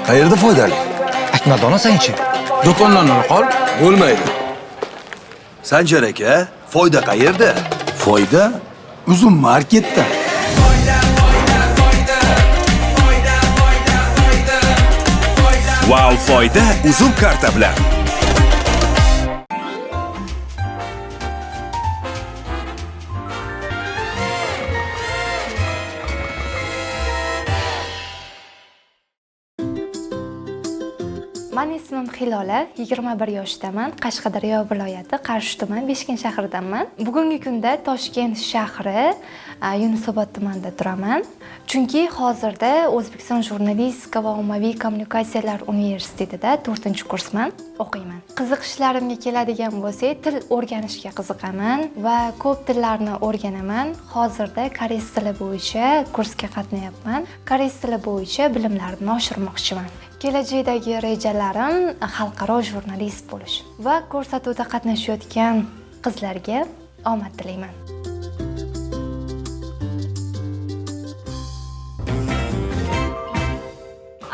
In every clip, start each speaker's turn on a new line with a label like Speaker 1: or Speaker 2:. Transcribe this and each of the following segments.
Speaker 1: Qayerda foydali?
Speaker 2: Aytmadan olasan-chi.
Speaker 3: Do'kondan ol qol.
Speaker 1: Bo'lmaydi. Sanjar aka, foyda qayerda?
Speaker 4: Foyda uzun marketda.
Speaker 5: Wow foyda uzum karta bilan.
Speaker 6: Men ismim Hilola, 21 yoshdaman. Qashqadaryo viloyati Qarshi tuman Beshkent shahridanman. Bugungi kunda Toshkent shahri Yunusobod tumanida turaman. Chunki hozirda O'zbekiston jurnalistika va ommaviy kommunikatsiyalar universitetida 4-kursman, o'qiyman. Qiziqishlarimga keladigan bo'lsak, til o'rganishga qiziqaman va ko'p tillarni o'rganaman. Hozirda koreys tili bo'yicha kursga qatnayapman. Koreys tili bo'yicha bilimlarimni oshirmoqchiman. Kelajakdagi rejalarim xalqaro jurnalist bo'lish va ko'rsatuvda qatnashayotgan qizlarga omad tilayman.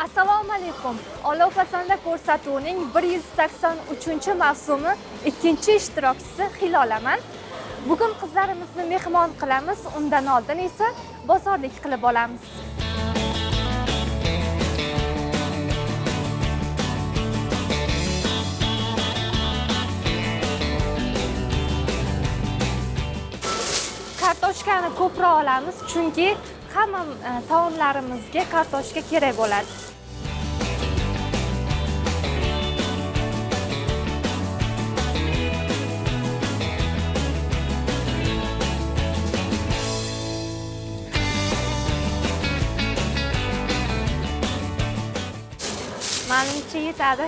Speaker 7: Assalomu alaykum. Olov pasanda ko'rsatuvining 183-mavsumi 2-ishtirokchisi Hilolaman. Bugun qizlarimizni mehmon qilamiz, undan oldin esa bozorlik qilib olamiz. Kartoshkani ko'proq olamiz, chunki hamma taomlarimizga kartoshka kerak bo'ladi. Menimcha yetadi.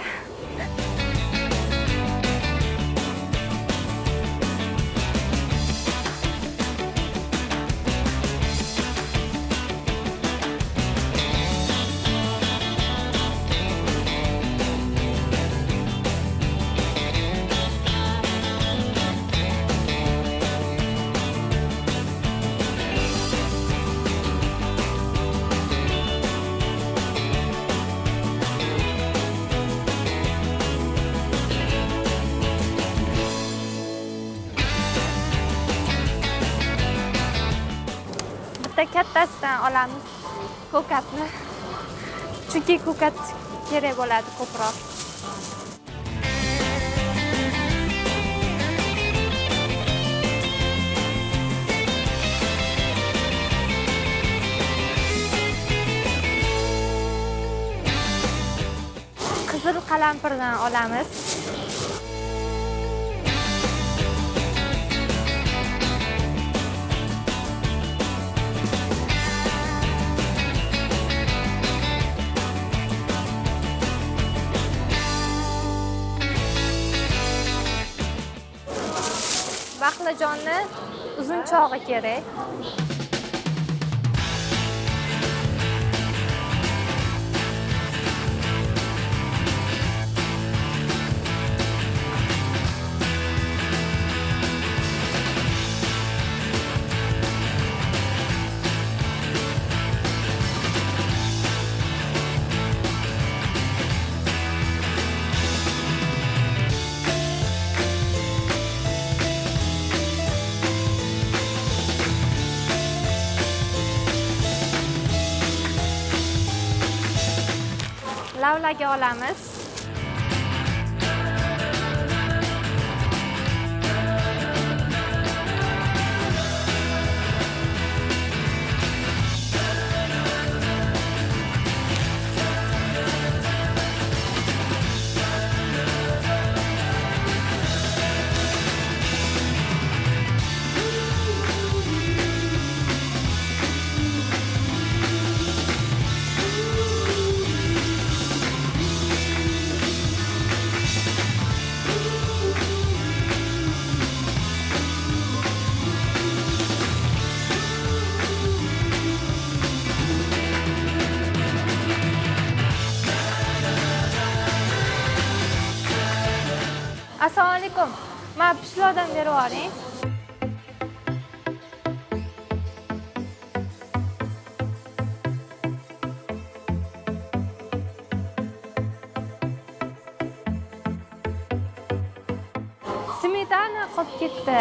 Speaker 7: Kattasidan olamiz ko'katni. Chunki ko'kat kerak bo'ladi ko'proq. Qizil qalampirdan olamiz. Baqlajonni uzun chog'i kerak. Lavlaga olamiz. Assalomu alaykum. Men pishloqdan berib yuboring.
Speaker 6: qolib ketdi.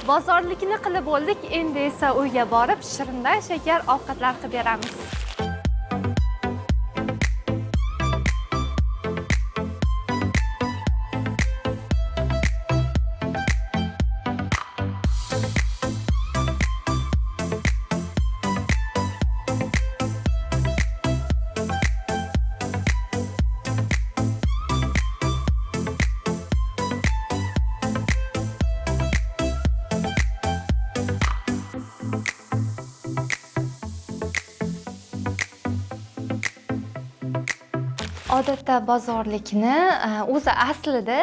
Speaker 6: Bozorlikni qilib bo'ldik, endi esa uyga borib shirindan shakar ovqatlar qilib beramiz. Odatda bozorlikni o'zi aslida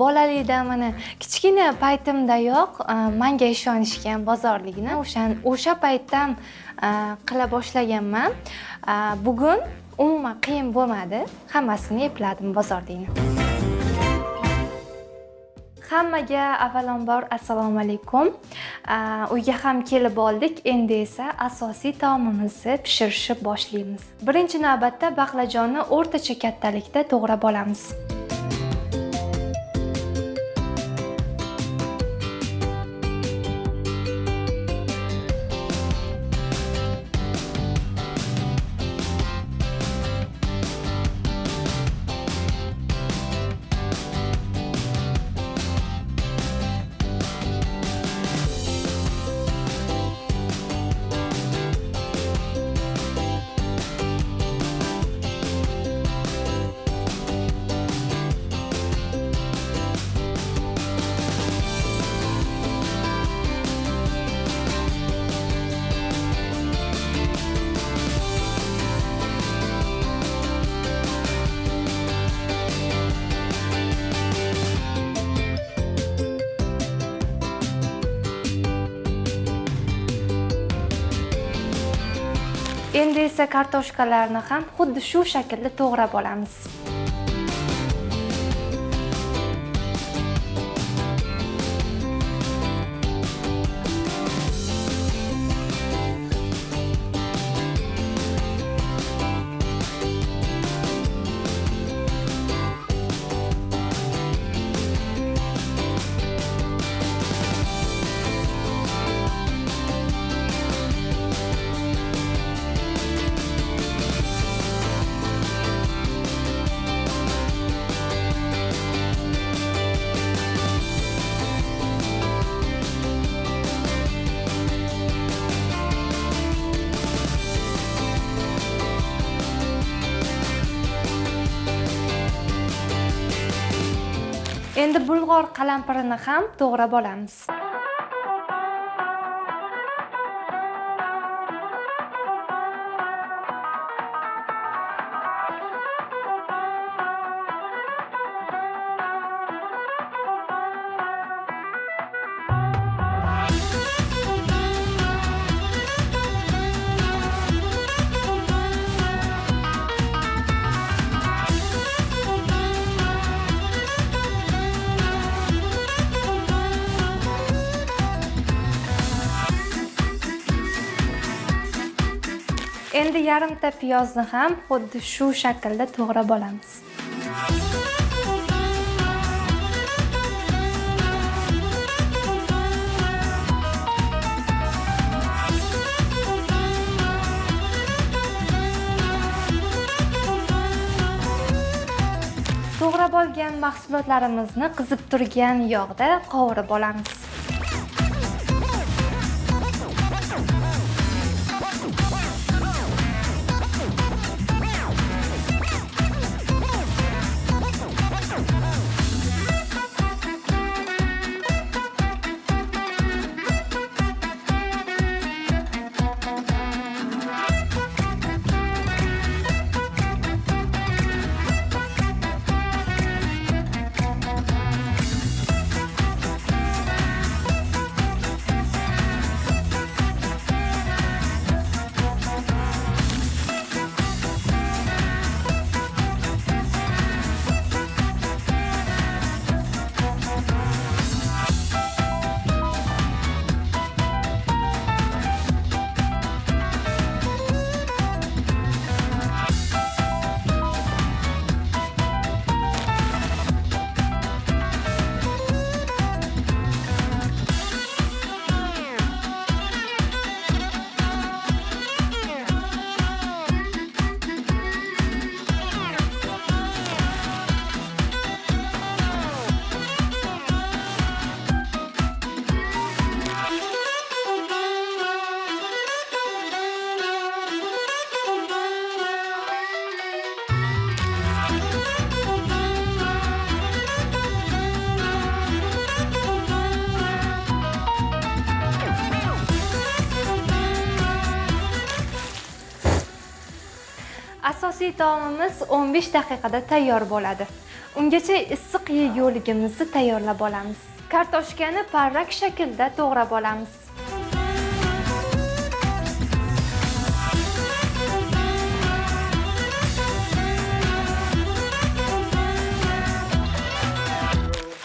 Speaker 6: bolalikda mana kichkina paytimdayoq menga ishonishgan bozorlikni o'sha paytdan qila boshlaganman. Bugun umuman qiyin bo'lmadi. Hammasini epladim bozorlikni. Hammaga avvalambor assalomu alaykum. Uyga ham kelib oldik. Endi esa asosiy taomimizni pishirishni boshlaymiz. Birinchi navbatda baqlajonni o'rtacha kattalikda to'g'rab olamiz. Endi esa kartoshkalarni ham xuddi shu shaklda to'g'rab olamiz. Endi bulg'or qalampirini ham to'g'rab olamiz. Endi yarimta piyozni ham xuddi shu shaklda to'g'rab olamiz. To'g'rab olgan mahsulotlarimizni qizib turgan yog'da qovurib olamiz. Asosiy taomimiz 15 daqiqada tayyor bo'ladi. Ungacha issiq yeguligimizni tayyorlab olamiz. Kartoshkani parrak shaklda to'g'rab olamiz.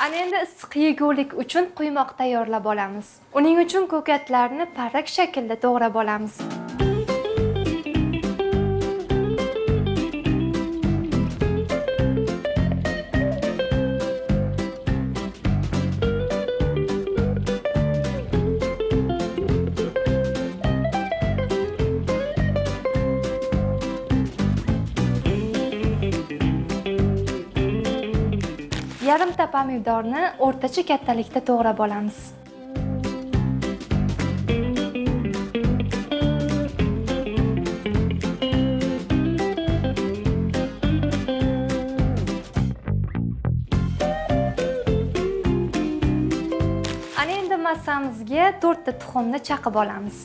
Speaker 6: Ana endi issiq yegulik uchun quymoq tayyorlab olamiz. Uning uchun ko'katlarni parrak shaklda to'g'rab olamiz. Yarimta pomidorni o'rtacha kattalikda to'g'rab olamiz. Ana endi massamizga 4 ta tuxumni chaqib olamiz.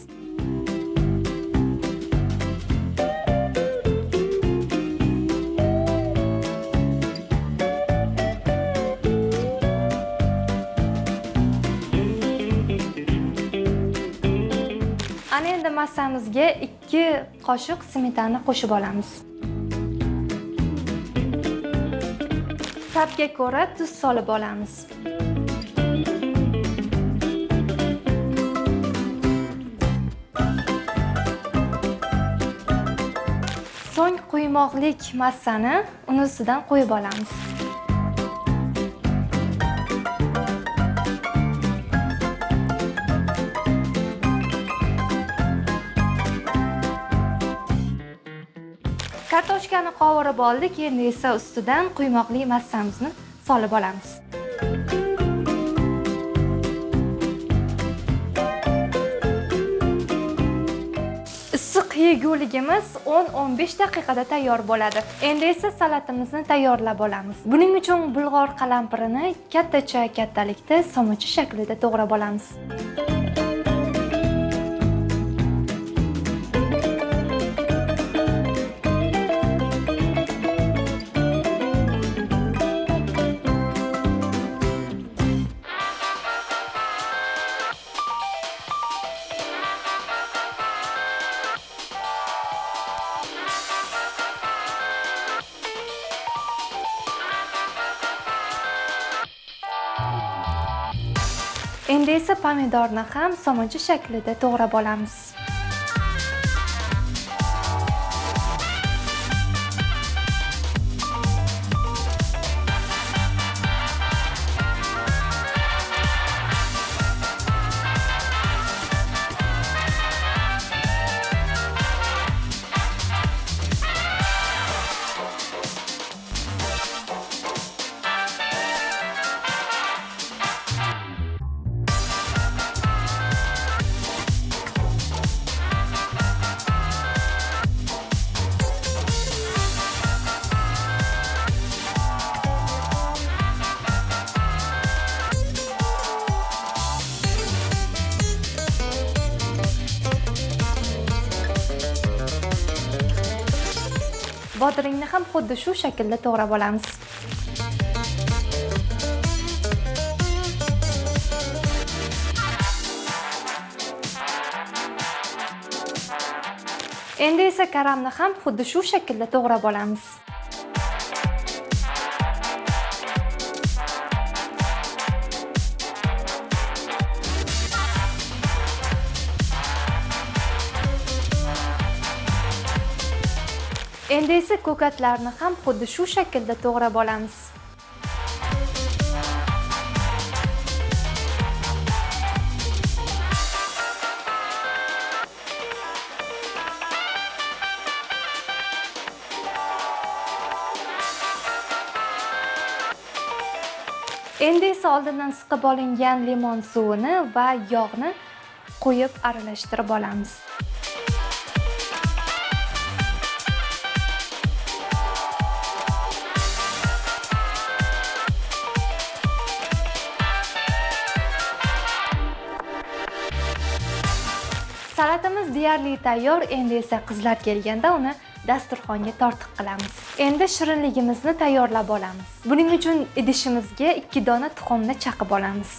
Speaker 6: Ana endi massamizga 2 qoshiq smetana qo'shib olamiz. Tabga ko'ra tuz solib olamiz. So'ng quymoqlik massani uni ustidan qo'yib olamiz. Kartoshkani qovurib oldik, endi esa ustidan quymoqli massamizni solib olamiz. Issiq yeguligimiz 10-15 daqiqada tayyor bo'ladi. Endi esa salatimizni tayyorlab olamiz. Buning uchun bulg'or qalampirini kattacha kattalikda so'michi shaklida to'g'rab olamiz. Endi esa pomidorni ham so'michi shaklida to'g'rab olamiz. Bodringni ham xuddi shu shaklda to'g'rab olamiz. Endi esa karamni ham xuddi shu shaklda to'g'rab olamiz. Endi esa ko'katlarni ham xuddi shu shaklda to'g'rab olamiz. Endi esa oldindan siqib olingan limon suvini va yog'ni qo'yib aralashtirib olamiz. Salatimiz deyarli tayyor. Endi esa qizlar kelganda uni dasturxonga tortiq qilamiz. Endi shirinligimizni tayyorlab olamiz. Buning uchun idishimizga 2 dona tuxumni chaqib olamiz.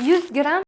Speaker 6: Yuz gram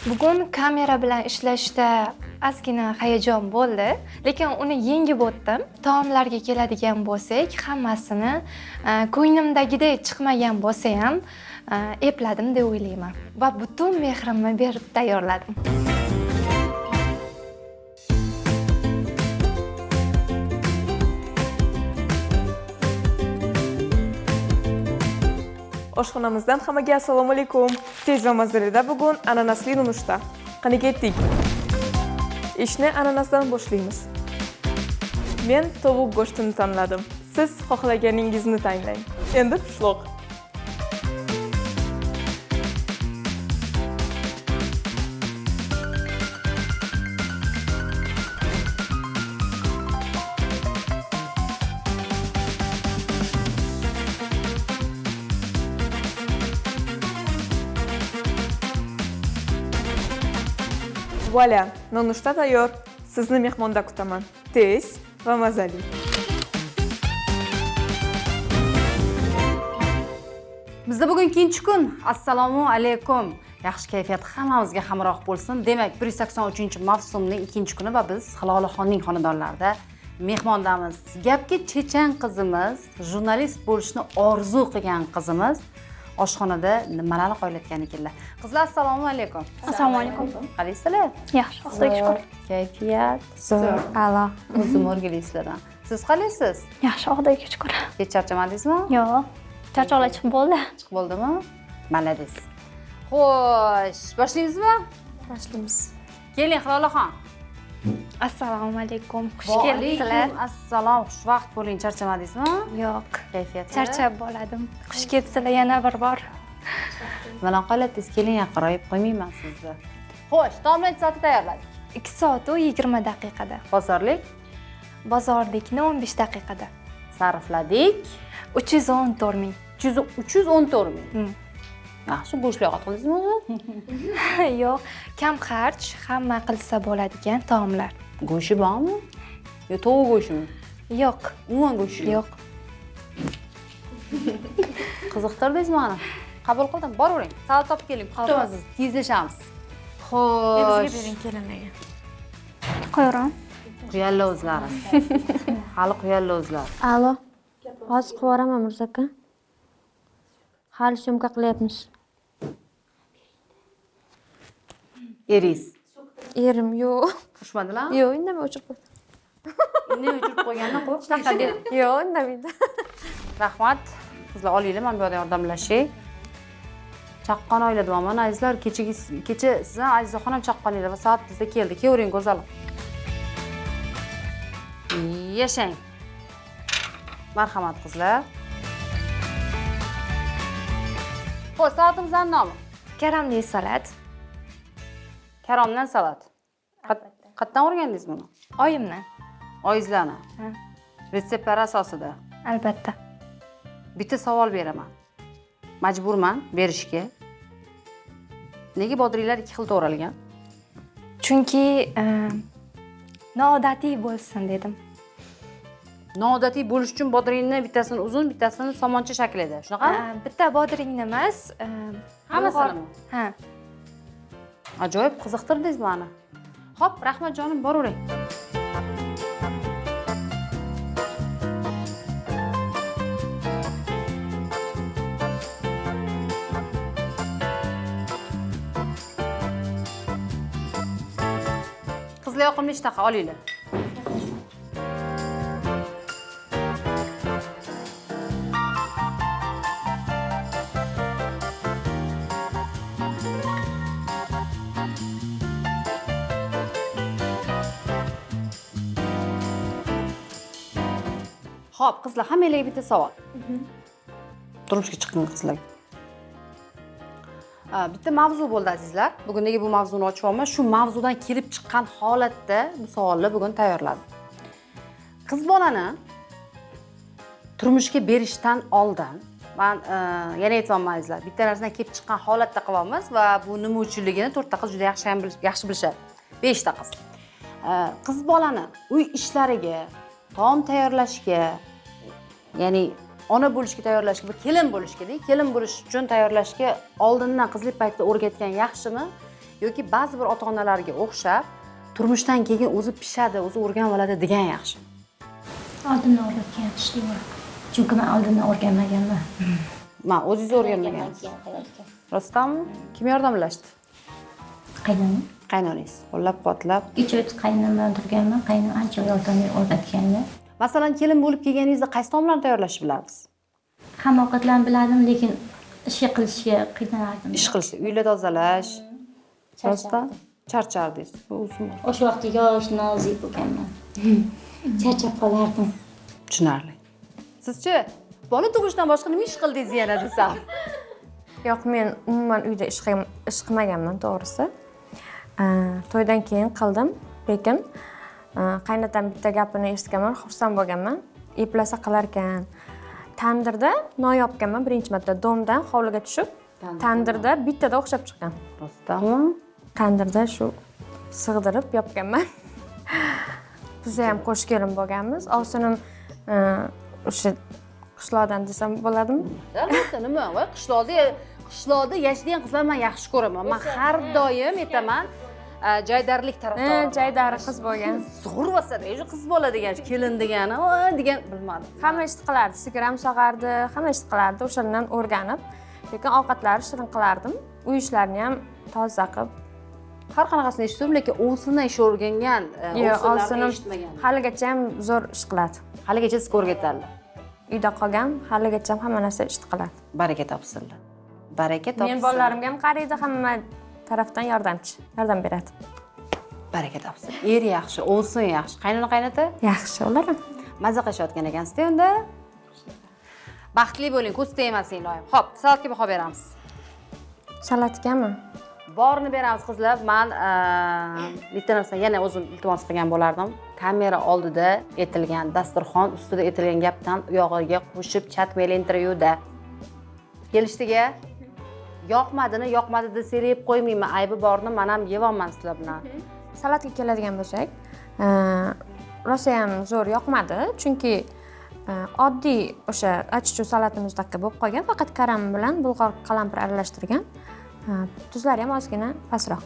Speaker 6: Bugun kamera bilan ishlashda ozgina hayajon bo'ldi, lekin uni yengib o'tdim. Taomlarga keladigan bo'lsak, hammasini ko'nglimdagidek chiqmagan bo'lsa ham epladim deb o'ylayman va butun mehrimni berib tayyorladim.
Speaker 2: Oshxonamizdan hammaga assalomu alaykum. Tez va mazalida bugun ananasli nonushta. Qani ketdik. Ishni ananasdan boshlaymiz. Men tovuq go'shtini tanladim. Siz xohlaganingizni tanlang. Endi pishloq. Voilà, nonushta tayyor. Sizni mehmonda kutaman. Tez va mazali.
Speaker 3: Bizda bugun ikkinchi kun. Assalomu alaykum. Yaxshi kayfiyat hammamizga hamroh bo'lsin. Demak, 183-mavsumning ikkinchi kuni va biz Hilolaxonning xonadonlarida mehmondamiz. Gapga chechan qizimiz, jurnalist bo'lishni orzu qilgan qizimiz oshxonada nimalarni qo'ylayotgan ekanlar. Qizlar, assalomu alaykum.
Speaker 8: Assalomu alaykum.
Speaker 3: Qalaysizlar?
Speaker 8: Yaxshi, xudoga shukr.
Speaker 3: Kayfiyat zo'r. A'lo. O'zim o'rgalaysizlar. Siz qalaysiz?
Speaker 8: Yaxshi, xudoga shukr.
Speaker 3: Kech charchamadingizmi?
Speaker 8: Yo'q. Charchoqlar chiqib bo'ldi.
Speaker 3: Chiqib bo'ldimi? Malades. Xo'sh, boshlaymizmi?
Speaker 8: Boshlaymiz.
Speaker 3: Keling, Hilolaxon.
Speaker 6: Assalomu alaykum. Xush kelibsizlar.
Speaker 3: Assalom. Xushvaqt bo'ling. Charchamadingizmi?
Speaker 6: Yo'q.
Speaker 3: Kayfiyat.
Speaker 6: Charchab bo'ladim. Xush kelibsizlar yana bir bor.
Speaker 3: Mana qoladingiz, keling yaqinroq qo'ymayman sizni. Xo'sh, taomlar soati tayyorladik.
Speaker 6: 2 soat u 20 daqiqada.
Speaker 3: Bozorlik
Speaker 6: Bozorlikni 15 daqiqada.
Speaker 3: sarfladik.
Speaker 6: 314 ming.
Speaker 3: 314 ming. Yaxshi, go'shtli ovqat qildingizmi o'zi?
Speaker 6: Yo'q, kam xarj, hamma qilsa bo'ladigan taomlar.
Speaker 3: Go'shti bormi? Yo, tovuq go'shtimi?
Speaker 6: Yo'q,
Speaker 3: Umuman go'shti
Speaker 6: yo'q.
Speaker 3: Qiziqtirdingizmi meni? Qabul qildim. Boravering. Salat topib keling. Kutaman sizni. Tezlashamiz. Xo'sh.
Speaker 8: bering kelinlarga. Qo'yaram.
Speaker 3: Quyonlar o'zlari. Hali quyonlar o'zlari.
Speaker 9: Alo. Hozir qilib yuboraman Mirzo aka. Hali syomka qilyapmiz.
Speaker 3: Eringiz
Speaker 9: Erim yo'q.
Speaker 3: xushmadilar?
Speaker 9: Yo'q, indamay o'chirib qo'ydi.
Speaker 3: Indamay o'chirib qo'ygandan qo'rqishdi.
Speaker 9: Yo'q, indamaydi.
Speaker 3: Rahmat. Sizlar olinglar, men bu yerda yordamlashay. Chaqqon o'yladim, azizlar, kecha sizlar Azizaxon ham chaqqon edi va soat bizda keldi. Kelavering, go'zal. Yashang. Marhamat qizlar. Xo'sh, soatimizning nomi
Speaker 6: Karamli salat.
Speaker 3: Karomdan salat. Qayerdan o'rgandingiz buni?
Speaker 6: Oyimdan.
Speaker 3: Oyizlarni.
Speaker 6: Ha.
Speaker 3: Retseptlar asosida.
Speaker 6: Albatta.
Speaker 3: Bitta savol beraman. Majburman berishga. Nega bodringlar 2 xil to'g'ralgan?
Speaker 6: Chunki noodatiy bo'lsin dedim.
Speaker 3: Noodatiy bo'lish uchun bodringni bittasini uzun, bittasini somoncha shaklida. Shunaqami?
Speaker 6: Bitta bodringni emas,
Speaker 3: Hammasini.
Speaker 6: Ha.
Speaker 3: Ajoyib qiziqtirdingiz meni. Xo'p, rahmat jonim, boravering. Qizlar yoqimli ishtaha olinglar. Xo'p, qizlar, hammanglarga bitta savol. Turmushga chiqqan qizlar. Bitta mavzu bo'ldi azizlar. Bugun nega bu mavzuni ochyapman? Shu mavzudan kelib chiqqan holatda bu savolni bugun tayyorladim. Qiz bolani turmushga berishdan oldin men yana aytayapman azizlar, bitta narsadan kelib chiqqan holatda qilyapmiz va bu nima uchunligini to'rtta qiz juda yaxshi bilishadi. 5 ta qiz. Qiz bolani uy ishlariga, taom tayyorlashga, ya'ni ona bo'lishga tayyorlashga, bir kelin bo'lishga-da, kelin bo'lish uchun tayyorlashga oldindan qizlik paytida o'rgatgan yaxshimi yoki ba'zi bir ota-onalarga o'xshab turmushdan keyin o'zi pishadi, o'zi o'rganib oladi degan yaxshi?
Speaker 8: Oldindan o'rgatgan yaxshi deyman. Chunki men oldindan o'rganmaganman.
Speaker 3: Men o'zingiz o'rganmagansiz. Rostdanmi? Kim yordamlashdi?
Speaker 8: Qaynonam.
Speaker 3: Qaynonangiz. Qo'llab-quvvatlab.
Speaker 8: 3 oy qaynonam bilan turganman. Qaynonam ancha yordam o'rgatganlar.
Speaker 3: Masalan, kelin bo'lib kelganingizda qaysi taomlarni tayyorlashni bilardingiz?
Speaker 8: Hamma ovqatlarni biladim, lekin ish qilishga qiynalardim.
Speaker 3: Ish qilish, uylar tozalash. Rostdan charchardingiz. Bu uzun.
Speaker 8: O'sha vaqtda yosh, nozik bo'lganman. Charchab qolardim.
Speaker 3: Tushunarli. Sizchi? Bola tug'ishdan boshqa nima ish qildingiz yana desam?
Speaker 9: Yo'q, men umuman uyda ish qilmaganman, to'g'risi. To'ydan keyin qildim, lekin qaynatam bitta gapini eshitganman, xursand bo'lganman. Eplasa qilar ekan. Tandirda non yopganman birinchi marta, domdan hovliga tushib, tandirda bittada o'xshab chiqqan.
Speaker 3: Rostdanmi?
Speaker 9: Tandirda shu sig'dirib yopganman. Biz ham qo'sh kelin bo'lganmiz. Ovsinim o'sha qishloqdan desam bo'ladimi?
Speaker 3: Albatta, nima? Voy, qishloqda yashaydigan qizlarni men yaxshi ko'raman. Men har doim aytaman, jaydarlik tarafdori.
Speaker 9: Jaydari qiz bo'lgan.
Speaker 3: Sug'urvasada, o'sha qiz bola degan, kelin degani, degan bilmadim.
Speaker 9: Hamma ish qilardi, sigir ham sog'ardi, hamma ish qilardi, o'shandan o'rganib, lekin ovqatlarni shirin qilardim. Uy ishlarini ham toza qilib.
Speaker 3: Har qanaqasini eshitdim, lekin o'zini ish o'rgangan,
Speaker 9: o'zilarni eshitmagan. Haligacha ham zo'r ish qiladi.
Speaker 3: Haligacha sizga o'rgatadilar.
Speaker 9: Uyda qolgan, haligacha ham hamma narsa ish qiladi.
Speaker 3: Baraka topsinlar. Baraka topsin.
Speaker 9: Men bolalarimga ham qaraydi, hamma tarafdan yordam beradi.
Speaker 3: Baraka topsin. Er yaxshi, o'lsin yaxshi. Qaynona qaynota?
Speaker 9: Yaxshi, ular ham.
Speaker 3: Maza qilishayotgan ekansiz-da unda. Baxtli bo'ling, ko'z tegmasin iloyim. Xo'p, salatga baho beramiz.
Speaker 9: Salatgami?
Speaker 3: Borini beramiz qizlar. Men bitta narsani yana o'zim iltimos qilgan bo'lardim. Kamera oldida etilgan, dasturxon ustida etilgan gapdan uyog'iga qo'shib chatmelentirayuda. Kelishdiga yoqmadi desang yeb qo'ymayman. Aybi borni men ham yeyapman sizlar bilan.
Speaker 9: Salatga keladigan bo'lsak, rosa ham zo'r yoqmadi, chunki oddiy o'sha achichuv salatimizdagi bo'lib qolgan, faqat karam bilan bulg'or qalampir aralashtirgan. Tuzlari ham ozgina pastroq.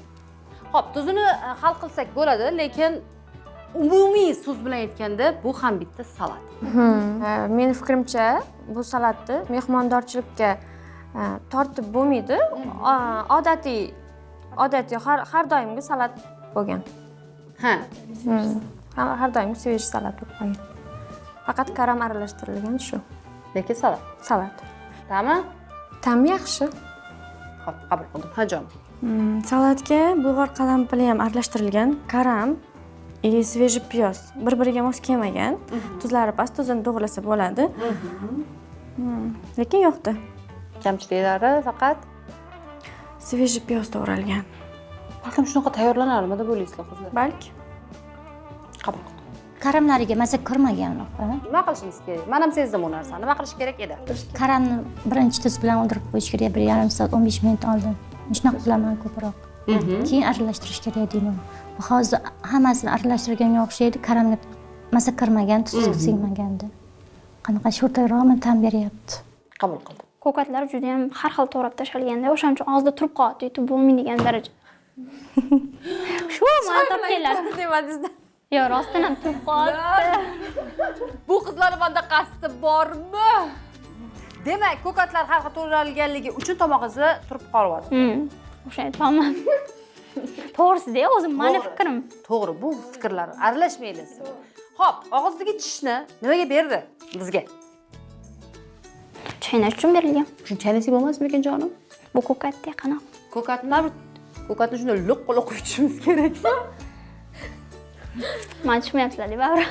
Speaker 3: Xo'p, tuzini hal qilsak bo'ladi, lekin umumiy so'z bilan aytganda bu ham bitta salat.
Speaker 9: Mening fikrimcha, bu salatni mehmondorchilikka tortib bo'lmaydi. Odatiy har doimgi salat bo'lgan.
Speaker 3: Ha.
Speaker 9: Har doimgi svej salat bo'lib qolgan. Faqat karam aralashtirilgan shu.
Speaker 3: Lekin salat.
Speaker 9: Salat.
Speaker 3: Ta'mi?
Speaker 9: Ta'mi yaxshi.
Speaker 3: Xo'p, qabul qildim. Hajon.
Speaker 9: Salatga bulg'or qalampiri ham aralashtirilgan, karam, sveji piyoz bir-biriga mos kelmagan. Tuzlari past, tuzini to'g'rilasa bo'ladi. Lekin yo'qdi.
Speaker 3: Kamchiliklari faqat
Speaker 9: sveji piyoz to'g'ralgan.
Speaker 3: Balkim shunaqa tayyorlanarmi deb o'ylaysizlar qizlar?
Speaker 9: Balki.
Speaker 3: Qabul qildim.
Speaker 8: Karamlariga maza kirmagan.
Speaker 3: Nima qilishimiz kerak? Men ham sezdim bu narsani. Nima qilish kerak edi?
Speaker 8: Karamni birinchi tuz bilan o'ldirib qo'yish kerak, 1,5 soat 15 minut oldin. Shunaqa qilaman ko'proq. Keyin aralashtirish kerak deyman. Hozir hammasini aralashtirganga o'xshaydi, karamga maza kirmagan, tuz singmaganda. Qanaqa sho'rtaroqmi ta'm beryapti.
Speaker 3: Qabul qildim.
Speaker 10: Ko'katlar juda ham har xil to'g'rab tashalganda, o'shaning uchun og'izda turib qoladi, yutib bo'lmaydigan darajada.
Speaker 8: Shu mana topganlar.
Speaker 9: demadingizda.
Speaker 8: Yo, rostdan ham turib qoldi.
Speaker 3: Bu qizlarning manda qasdi bormi? Demak, ko'katlar har xil to'g'ralganligi uchun tomog'ingizni turib qolyapti.
Speaker 8: O'sha aytmoqman. To'g'risi-da, o'zim mani fikrim.
Speaker 3: To'g'ri, bu fikrlar aralashmaysiz. Xo'p, og'izdagi tishni nimaga berdi bizga?
Speaker 8: Chaynash uchun berilgan.
Speaker 3: Shuni chaynasak bo'lmasmikan jonim?
Speaker 8: Bu ko'katda qanaqa?
Speaker 3: Ko'katni shunday lo'q-lo'q quyishimiz kerakmi?
Speaker 8: Men tushunmayapsizlar deb avra.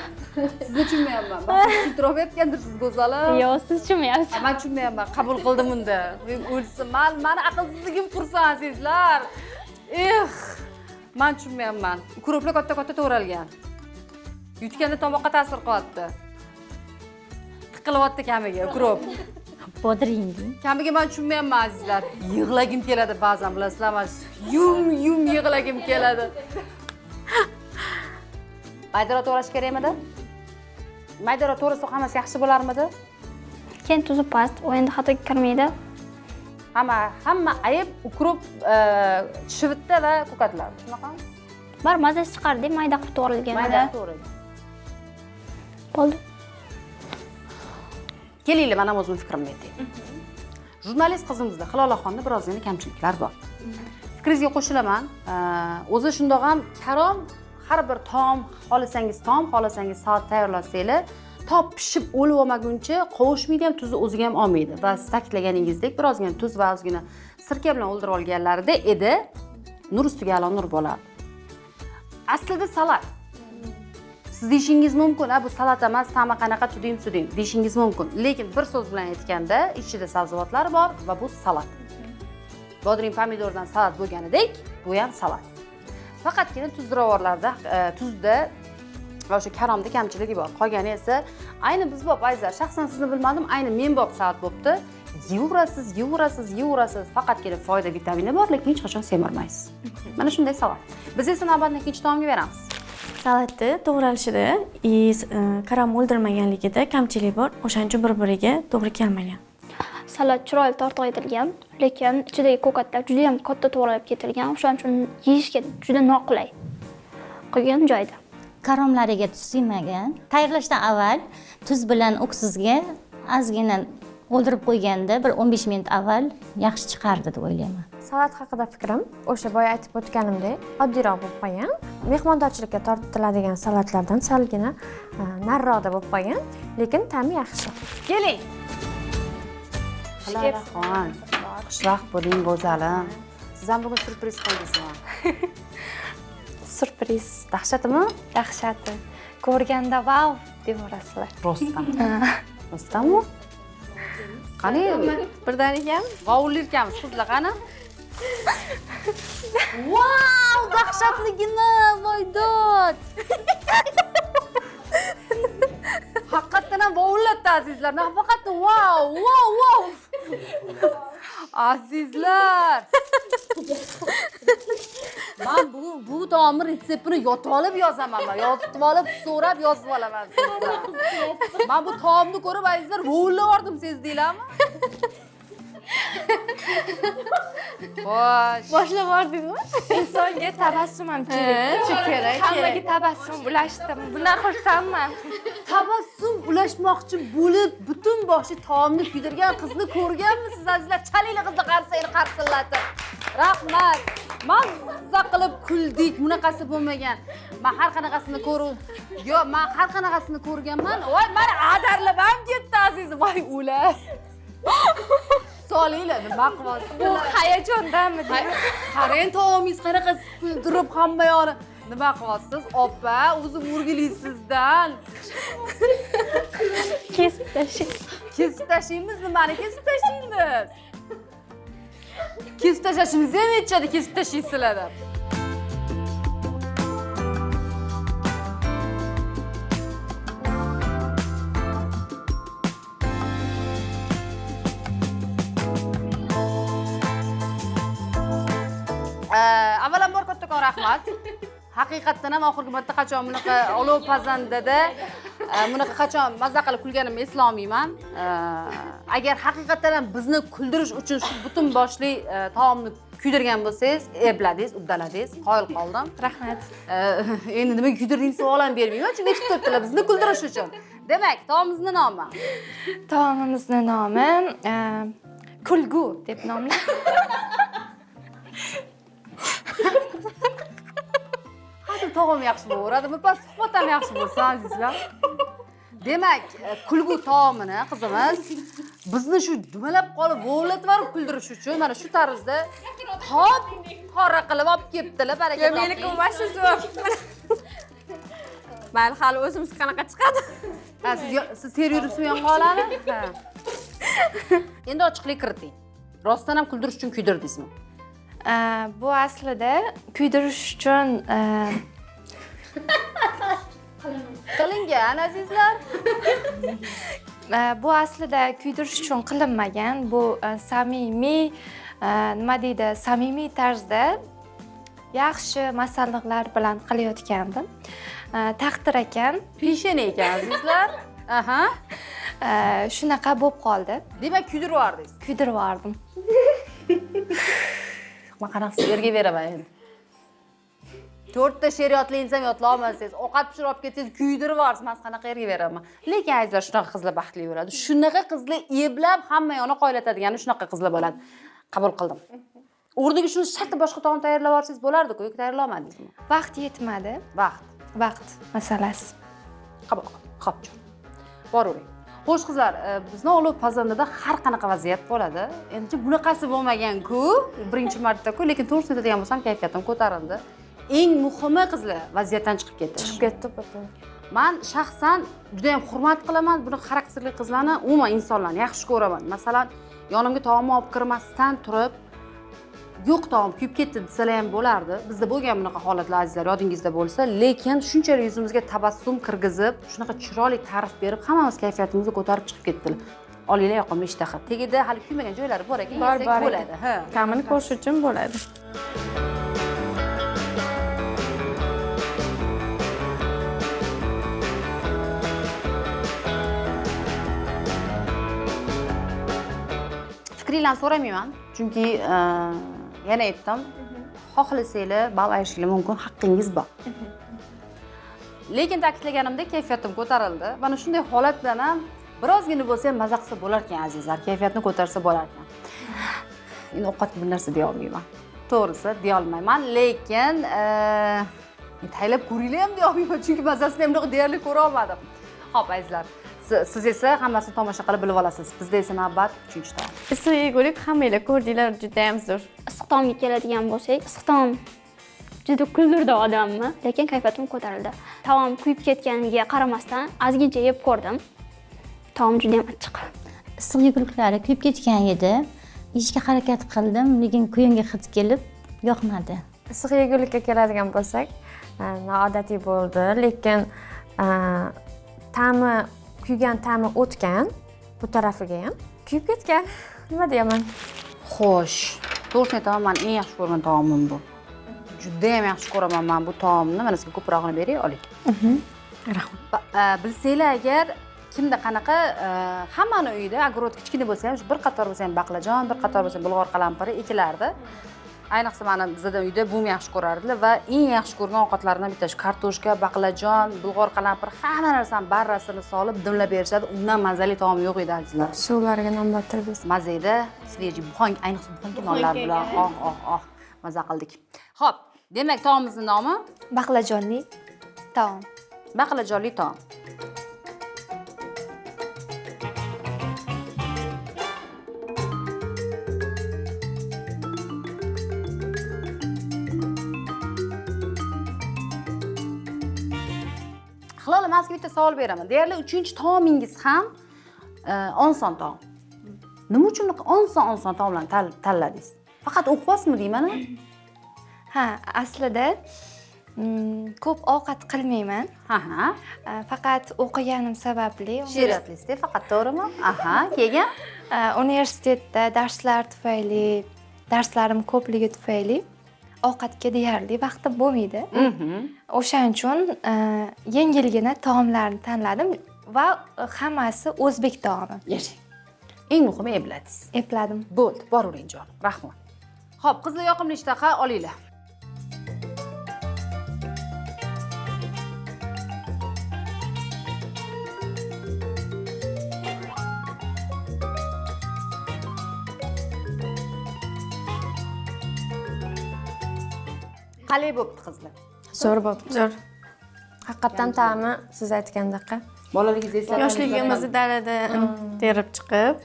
Speaker 3: Sizni tushunmayapman. E'tirof etgandirsiz go'zalim.
Speaker 8: Yo, siz tushunmayapsiz.
Speaker 3: Men tushunmayapman. Qabul qildim unda. Men o'lsam, meni aqlsizligim qursin sizlar. Men tushunmayapman. Ukroplar katta-katta to'g'ralgan. Yutganda tomoqqa ta'sir qilyapti. Tiqilyapti kamiga ukrop.
Speaker 8: Bodring.
Speaker 3: Kamiga men tushunmayapman azizlar. Yig'lagim keladi ba'zan, bilasizlarmi? Yum yig'lagim keladi. Maydaro to'g'rash kerakmidi? Maydaro to'g'rasa hammasi yaxshi bo'larmidi?
Speaker 8: Keyin tuzi past, u endi xatoga kirmaydi.
Speaker 3: Hamma ayb ukrop, chivitda va ko'katlar. Shunaqami?
Speaker 8: Bar mazasi chiqardi, mayda qilib to'g'rilganida.
Speaker 3: Mayda to'g'rilgan.
Speaker 8: Bo'ldi.
Speaker 3: Kelinglar, men ham o'zim fikrimni aytay. Jurnalist qizimizda Hilolaxonda birozgina kamchiliklar bor. Fikringizga qo'shilaman. O'zi shundoq ham karom har bir taom xohlasangiz soat tayyorlasanglar, top pishib o'lib olmaguncha qovushmaydi ham, tuzni o'ziga ham olmaydi. Va siz ta'kidlaganingizdek, birozgina tuz va ozgina sirka bilan o'ldirib olganlarida edi, nur ustiga alo nur bo'ladi. Aslida salat. Siz deyishingiz mumkin, bu salat emas, ta'mi qanaqa tudim deyishingiz mumkin. Lekin bir so'z bilan aytganda, ichida sabzavotlar bor va bu salat. Bodring pomidordan salat bo'lganidek, bu ham salat. Faqatgina tuz ziravorlarda, tuzda va o'sha karomda kamchiligi bor. Qolgani esa ayni biz bop azizlar, shaxsan sizni bilmadim, ayni men bop salat bo'pti. Yeyverasiz. Faqatgina foyda vitamini bor, lekin hech qachon semirmaysiz. Mana shunday salat. Biz esa navbatdagi ikkinchi taomga beramiz.
Speaker 9: Salatni to'g'ralishida karam o'ldirmaganligida kamchilik bor. O'shaning uchun bir-biriga to'g'ri kelmagan.
Speaker 8: Salat chiroyli tortib yetilgan, lekin ichidagi ko'katlar juda ham katta to'g'ralib ketilgan. O'shaning uchun yeyishga juda noqulay. Qolgan joyda.
Speaker 10: Karomlariga tuz siymagan. Tayyorlashdan avval tuz bilan oksizga ozgina o'ldirib qo'yganda bir 15 minut avval yaxshi chiqardi deb o'ylayman.
Speaker 9: Salat haqida fikrim o'sha boya aytib o'tganimdek oddiyroq bo'lib qolgan. Mehmondorchilikka tortiladigan salatlardan salgina nariroqda bo'lib qolgan, lekin ta'mi yaxshi.
Speaker 3: Keling. Hilolaxon, xushvaqt bo'ling go'zalim. Siz ham bugun surpriz qildingizmi?
Speaker 6: Surpriz.
Speaker 3: Dahshatmi?
Speaker 6: Dahshati. Ko'rganda vau deyorasizlar.
Speaker 3: Rostdanmi? Qani,
Speaker 9: Birdaniga
Speaker 3: vovulirkanmiz qizlar qani? Vau, dahshatligini, voydod. Haqiqatan ham vovullatdi azizlar. Nafaqat vau. Azizlar. Men bu taomni retseptini yotib olib yozaman. Yozib olib, so'rab yozib olaman sizlar. Men bu taomni ko'rib azizlar vovullavordim, sezdinglarmi? Xo'sh.
Speaker 6: Boshlab yubordingizmi? Insonga tabassum ham kerak. Hammaga tabassum ulashdim. Bundan xursandman.
Speaker 3: Tabassum ulashmoqchi bo'lib, butun boshi taomni kuydirgan qizni ko'rganmisiz azizlar? Chalinglar qizni qarsillatib. Rahmat. Mazza qilib kuldik. Bunaqasi bo'lmagan. Men har qanaqasini ko'rganman. Voy, meni adarlab ham ketdi azizim. Voy, ular. Solinglar, nima qilyapsiz?
Speaker 6: Bu hayajondanmi?
Speaker 3: Qarang, taomingiz qanaqa kuldirib hamma yoni. Nima qilyapsiz? Opa, o'zim o'rgilaysizdan.
Speaker 8: Kesib tashlaysiz.
Speaker 3: Kesib tashlaymiz, nimani kesib tashlaymiz? Kesib tashlashimiz ham yetadi, kesib tashlaysizlar. Avvalambor kattakon rahmat. Haqiqatdan ham oxirgi marta qachon bunaqa olov pazandada bunaqa qachon mazza qilib kulganimni eslolmayman. Agar haqiqatdan ham bizni kuldirish uchun shu butun boshli taomni kuydirgan bo'lsangiz, ebladingiz, uddaladingiz. Qoyil qoldim.
Speaker 6: Rahmat.
Speaker 3: Endi nimaga kuydirdingiz savol ham bermayman, chunki aytib turibdilar bizni kuldirish uchun. Demak, taomimizning nomi.
Speaker 6: Taomimizni nomi kulgu deb nomlaymiz.
Speaker 3: Hozir taom yaxshi bo'laveradimi? Pas suhbat ham yaxshi bo'lsa, azizlar. Demak, kulgu taomini qizimiz bizni shu dumalab qolib, vovlatib yuborib kuldirish uchun mana shu tarzda hop qora qilib olib kelibdilar, barakalloh.
Speaker 9: Meniki mana zo'r. Mayli, hali o'zimiz qanaqa chiqadi?
Speaker 3: Ha, siz ter yuribsizmi yonqolani? Ha. Endi ochiqlik kiriting. Rostdan ham kuldirish uchun kuydirdingizmi?
Speaker 6: Bu aslida kuydirish uchun
Speaker 3: Qilingan azizlar.
Speaker 6: bu aslida kuydirish uchun qilinmagan. Bu samimiy, nima deydi, samimiy tarzda yaxshi masalliqlar bilan qilayotgandim. Taqdir ekan.
Speaker 3: Pishini ekan azizlar. Aha.
Speaker 6: Shunaqa bo'lib qoldi.
Speaker 3: Demak, kuydirib yubordingiz.
Speaker 6: Kuydirib yubordim.
Speaker 3: Men qanaqasi yerga beraman endi. 4 ta she'r yodlayingiz ham yodlay olmasangiz, ovqat pishirib olib ketsangiz kuydirib yuborsiz, men qanaqa yerga beraman. Lekin azizlar, shunaqa qizlar baxtli bo'ladi. Shunaqa qizlar eblab hamma yoqni qoyilatadigani shunaqa qizlar bo'ladi. Qabul qildim. O'rniga shuni shartta boshqa taom tayyorlab yuborsangiz bo'lardi-ku, yo'q tayyorlay olmadingizmi?
Speaker 6: Vaqt yetmadi. Vaqt masalasi.
Speaker 3: Qabul qildim. Xo'p. Boravering. Xo'sh qizlar, bizning olov pazandada har qanaqa vaziyat bo'ladi. Endi bunaqasi bo'lmagan-ku, birinchi marta-ku, lekin to'g'risini aytadigan bo'lsam, kayfiyatim ko'tarildi. Eng muhimi qizlar vaziyatdan chiqib ketdi.
Speaker 9: Chiqib ketdi butun.
Speaker 3: Men shaxsan juda ham hurmat qilaman buni xarakterli qizlarni, umuman insonlarni yaxshi ko'raman. Masalan, yonimga taomni olib kirmasdan turib, yo'q taom kuyib ketdi desalar ham bo'lardi. Bizda bo'lgan bunaqa holatlar azizlar, yodingizda bo'lsa, lekin shunchalik yuzimizga tabassum kirgizib, shunaqa chiroyli ta'rif berib, hammamiz kayfiyatimizni ko'tarib chiqib ketdilar. Olinglar yoqimli ishtaha. Tegida hali kuymagan joylari bor ekan, yesak bo'ladi. Ha,
Speaker 9: Ta'mini ko'rish uchun bo'ladi.
Speaker 3: Fikringlarni so'ramayman, chunki yana aytdim, xohlasanglar bal ayirishinglar mumkin, haqqingiz bor. Lekin ta'kidlaganimdek kayfiyatim ko'tarildi. Mana shunday holat bilan ham birozgina bo'lsa ham maza qilsa bo'lar ekan azizlar, kayfiyatni ko'tarsa bo'lar ekan. Endi ovqatga bir narsa deya olmayman. To'g'risi deya olmayman, lekin taylab ko'ringlar ham deya olmayman, chunki mazasini ham unaqa deyarli ko'ra olmadim. Xo'p azizlar, siz esa hammasini tomosha qilib bilib olasiz. Bizda esa navbat 3-taom.
Speaker 9: Issiq yegulik hammanglar ko'rdinglar, juda ham zo'r.
Speaker 11: Issiq taomga keladigan bo'lsak, issiq taom juda kuldirdi odamni, lekin kayfiyatim ko'tarildi. Taom kuyib ketganiga qaramasdan ozgincha yeb ko'rdim. Taom juda ham achchiq.
Speaker 10: Issiq yeguliklari kuyib ketgan edi. Yeyishga harakat qildim, lekin kuyunga hid kelib yoqmadi.
Speaker 9: Issiq yegulikka keladigan bo'lsak, noodatiy bo'ldi, lekin ta'mi kuygan ta'mi o'tgan, bu tarafiga ham kuyib ketgan. Nima deyaman?
Speaker 3: Xo'sh, to'g'risini aytaman, men eng yaxshi ko'rgan taomim bu. Juda ham yaxshi ko'raman men bu taomni. Mana sizga ko'prog'ini beray, oling. Rahmat. Bilsanglar agar kimda qanaqa hammani uyida огород kichkina bo'lsa ham, bir qator bo'lsa ham baqlajon, bir qator bo'lsa ham bulg'or qalampiri ekilardi. Ayniqsa meni bizda uyda bum yaxshi ko'rardilar va eng yaxshi ko'rgan ovqatlarimdan bittasi kartoshka, baqlajon, bulg'or qalampir, hamma narsani barrasini solib dimlab berishadi. Undan mazali taom yo'q edi azizlar.
Speaker 9: Suvlarga nomlatirib
Speaker 3: mazeda, sveji, buxon, ayniqsa buxonki nonlar bilan maza qildik. Xo'p, demak taomimizning nomi
Speaker 6: Baqlajonli taom.
Speaker 3: Baqlajonli taom. Hilola, men sizga bitta savol beraman. Deyarli 3-taomingiz ham oson taom. Nima uchun oson taomlarni tanladingiz? Faqat o'qiyapsizmi deyman?
Speaker 6: Ha, aslida ko'p ovqat qilmayman.
Speaker 3: Aha.
Speaker 6: Faqat o'qiganim sababli.
Speaker 3: She'riyatlisizda faqat, to'g'rimi? Aha, keyin
Speaker 6: universitetda darslar tufayli, darslarim ko'pligi tufayli ovqatga deyarli vaqtim bo'lmaydi. O'shaning uchun yengilgina taomlarni tanladim va hammasi o'zbek taomi.
Speaker 3: Yashang. Eng muhimi ebladingiz.
Speaker 6: Epladim.
Speaker 3: Bo'ldi, boravering jonim. Rahmat. Xo'p, qizlar yoqimli ishtaha olinglar. Qalay bo'pti qizlar?
Speaker 9: Zo'r bo'pti. Zo'r. Haqiqatan ta'mi siz aytgandaqa.
Speaker 3: Bolaligingizni eslatib
Speaker 9: Yoshligimizni dalada terib chiqib,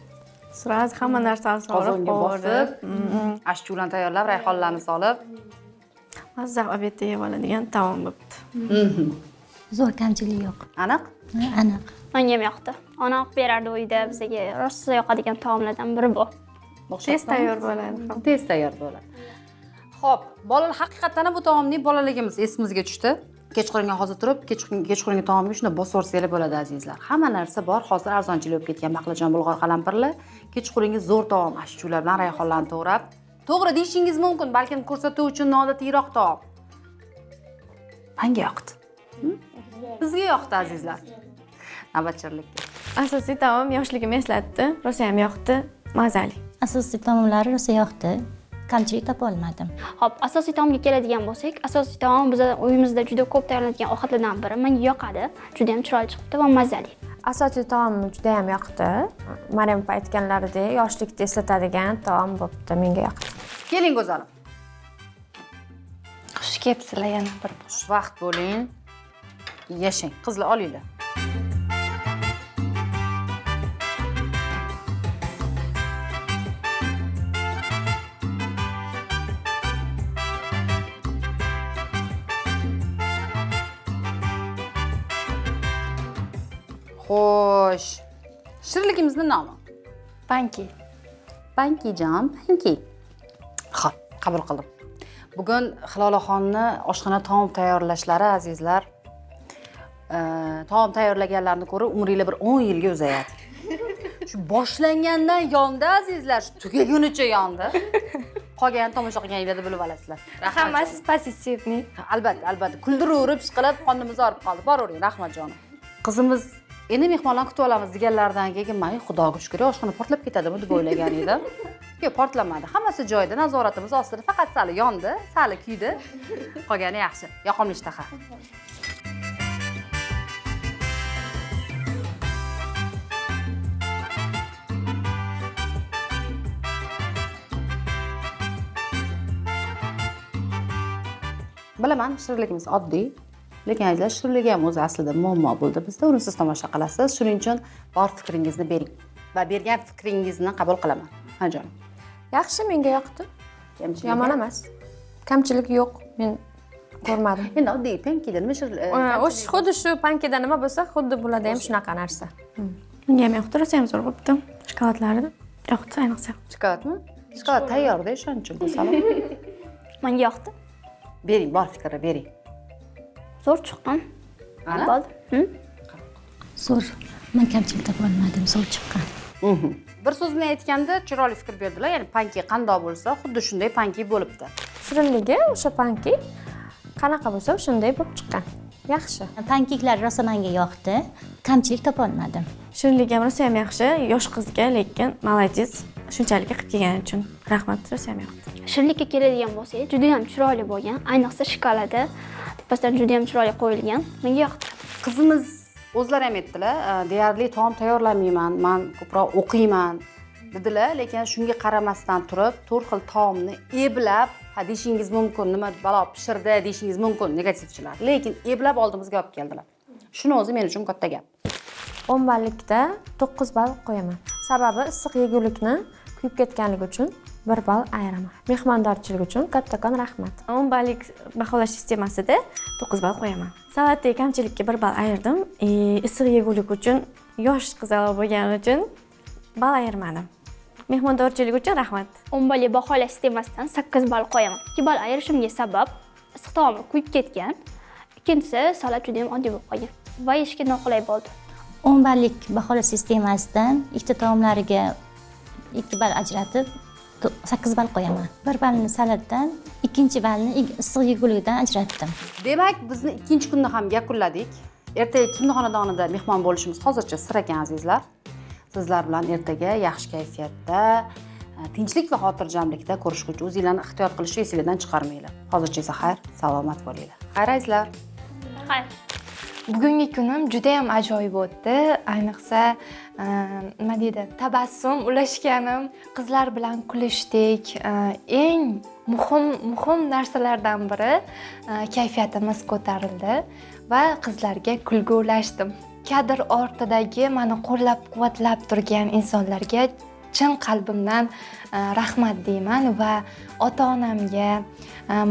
Speaker 9: sraz hamma narsani solib,
Speaker 3: qozonga bosib, ashchulan tayyorlab, rayhonlarni solib,
Speaker 9: mazza obedda yeb oladigan taom bo'pti.
Speaker 8: Zo'r kamchilik yo'q.
Speaker 3: Aniq?
Speaker 8: Aniq.
Speaker 11: Menga ham yoqdi. Ona olib berardi uyda bizga rosa yoqadigan taomlardan biri bu.
Speaker 9: Tez tayyor bo'ladi.
Speaker 3: Tez tayyor bo'ladi. Xo'p, bolalar haqiqatan ham bu taomni bolaligimiz esimizga tushdi. Kechqurunga hozir turib, kechqurunga taomga shunda bosib bo'ladi azizlar. Hamma narsa bor, hozir arzonchilik bo'lib ketgan baqlajon, bulg'or qalampirli. Kechqurunga zo'r taom, ashchular bilan rayhonlarni to'g'rab. To'g'ri deyishingiz mumkin, balkim ko'rsatuv uchun noodatiy taom. Menga yoqdi. Bizga yoqdi azizlar. Navbatchilikda.
Speaker 9: Asosiy taom yoshligimni eslatdi, rosa ham yoqdi, mazali.
Speaker 8: Asosiy taomlari rosa yoqdi. Kamchilik topa olmadim.
Speaker 11: Hop, asosiy taomga keladigan bo'lsak, asosiy taom bizning uyimizda juda ko'p tayyorlanadigan ovqatlardan biri. Menga yoqadi. Juda ham chiroyli chiqdi va mazali.
Speaker 9: Asosiy taom juda ham yoqdi. Maryam opa aytganlaridek, yoshlikni eslatadigan taom bo'pti, menga yoqdi.
Speaker 3: Keling go'zalim.
Speaker 6: Xush kelibsizlar yana bir bor.
Speaker 3: Xushvaqt bo'ling. Yashang, qizlar olinglar. Xo'sh. Shirinligimizning nomi?
Speaker 6: Panki.
Speaker 3: Pankijon, panki. Xo'p, qabul qildim. Bugun Hilolaxonni oshxona taom tayyorlashlari azizlar. Taom tayyorlaganlarni ko'rib, umringlar bir 10 yilga uzayadi. Shu boshlangandan yondi azizlar, shu tugagunicha yondi. Qolgan tomosha qilganingizda bilib olasizlar.
Speaker 6: Hammasi pozitivniy.
Speaker 3: Albatta, albatta. Kuldirib, ishqilib, qonimiz orib qoldi. Boravering, rahmatjonim. Qizimiz endi mehmonlarni kutib olamiz deganlardan keyin men xudoga shukr, oshxona portlab ketadimi deb o'ylagan edim. Yo'q, portlamadi. Hammasi joyida, nazoratimiz ostida. Faqat sali yondi, sali kuydi. Qolgani yaxshi. Yoqimli ishtaha. Bilaman, shirinligimiz oddiy. Lekin azizlar, shirinligi ham o'zi aslida muammo bo'ldi bizda. Uni siz tomosha qilasiz. Shuning uchun bor fikringizni bering va bergan fikringizni qabul qilaman. Ha jonim.
Speaker 9: Yaxshi, menga yoqdi.
Speaker 3: Kamchilik
Speaker 9: Yomon emas. Kamchilik yo'q, men ko'rmadim.
Speaker 3: Endi oddiy pankida nima
Speaker 9: Xuddi shu pankida nima bo'lsa, xuddi bo'ladi ham shunaqa narsa. Menga ham yoqdi, rosa ham zo'r bo'libdi. Shokoladlari yoqdi, ayniqsa.
Speaker 3: Shokoladmi? Shokolad tayyorda, o'shaning uchun go'salim.
Speaker 11: Menga yoqdi.
Speaker 3: Bering, bor fikrni bering.
Speaker 11: Zo'r chiqqan.
Speaker 3: Ana?
Speaker 11: Bo'ldi.
Speaker 8: Zo'r. Men kamchilik topa olmadim, zo'r chiqqan.
Speaker 3: Bir so'z bilan aytganda chiroyli fikr berdilar. Ya'ni panki qandoq bo'lsa, xuddi shunday panki bo'libdi.
Speaker 9: Shirinligi o'sha panki qanaqa bo'lsa, shunday bo'lib chiqqan. Yaxshi.
Speaker 8: Pankeklar rosa menga yoqdi. Kamchilik topa olmadim.
Speaker 9: Shirinligi ham rosa ham yaxshi, yosh qizga, lekin молодец. Shunchalik qilib kelgani uchun rahmat, rosa ham yoqdi.
Speaker 11: Shirinlikka keladigan bo'lsak, juda ham chiroyli bo'lgan. Ayniqsa shokoladi tepasidan juda ham chiroyli qo'yilgan. Menga yoqdi.
Speaker 3: Qizimiz o'zlari ham aytdilar, deyarli taom tayyorlamayman, men ko'proq o'qiyman dedilar, lekin shunga qaramasdan turib, 4 xil taomni eblab, deyishingiz mumkin, nima balo pishirdi deyishingiz mumkin negativchilar, lekin eblab oldimizga olib keldilar. Shuni o'zi men uchun katta gap.
Speaker 9: 10 ballikda 9 ball qo'yaman. Sababi issiq yegulikni kuyib ketganligi uchun 1 ball ayiraman. Mehmondorchilik uchun kattakon rahmat. 10 ballik baholash sistemasida 9 ball qo'yaman. Salatdagi kamchilikka 1 ball ayirdim. Issiq yegulik uchun yosh qizaloq bo'lgani uchun ball ayirmadim. Mehmondorchilik uchun rahmat.
Speaker 11: 10 balli baholash sistemasidan 8 ball qo'yaman. 2 ball ayirishimga sabab issiq taomni kuyib ketgan. Ikkinchisi salat juda ham oddiy bo'lib qolgan va yeyishga noqulay bo'ldi.
Speaker 8: 10 ballik baholash sistemasidan ikkita taomlariga 2 ball ajratib 8 ball qo'yaman. 1 ballni salatdan, ikkinchi ballni issiq yegulikdan ajratdim.
Speaker 3: Demak, bizni ikkinchi kunni ham yakunladik. Ertaga kimni xonadonida mehmon bo'lishimiz hozircha sir ekan azizlar. Sizlar bilan ertaga yaxshi kayfiyatda tinchlik va xotirjamlikda ko'rishguncha o'zinglarni ehtiyot qilishni esinglardan chiqarmanglar. Hozircha esa xayr, salomat bo'linglar. Xayr azizlar.
Speaker 11: Xayr.
Speaker 6: Bugungi kunim juda ham ajoyib o'tdi. Ayniqsa, nima deydi, tabassum ulashganim, qizlar bilan kulishdik. Eng muhim narsalardan biri kayfiyatimiz ko'tarildi va qizlarga kulgu ulashdim. Kadr ortidagi mani qo'llab-quvvatlab turgan insonlarga chin qalbimdan rahmat deyman va ota-onamga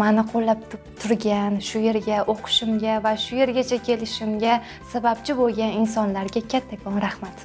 Speaker 6: mani qo'llab turgan, shu yerga o'qishimga va shu yergacha kelishimga sababchi bo'lgan insonlarga kattakon rahmat.